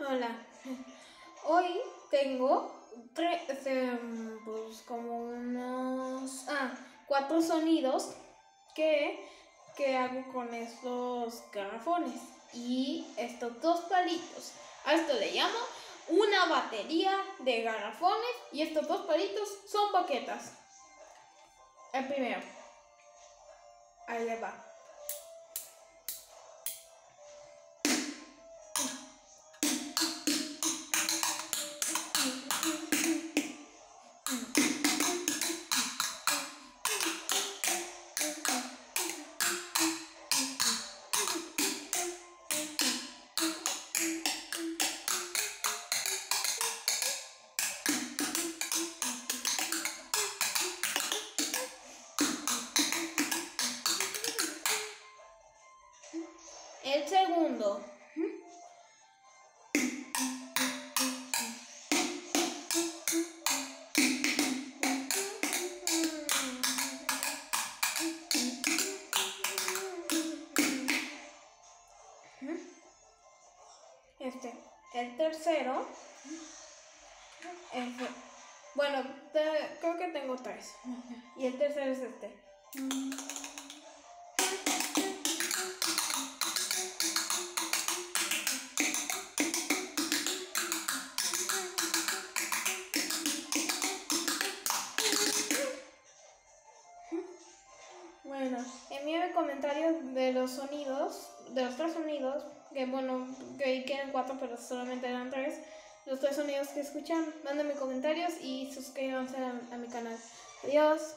Hola, hoy tengo como unos 4 sonidos que hago con estos garrafones y estos 2 palitos. A esto le llamo una batería de garrafones y estos 2 palitos son baquetas. El primero, ahí le va. El segundo. El tercero. Bueno, creo que tengo 3. Y el tercero es este. Bueno, envíame comentarios de los sonidos, de los 3 sonidos, que quieren 4, pero solamente eran 3. Los 3 sonidos que escuchan, mándenme comentarios y suscríbanse a mi canal. Adiós.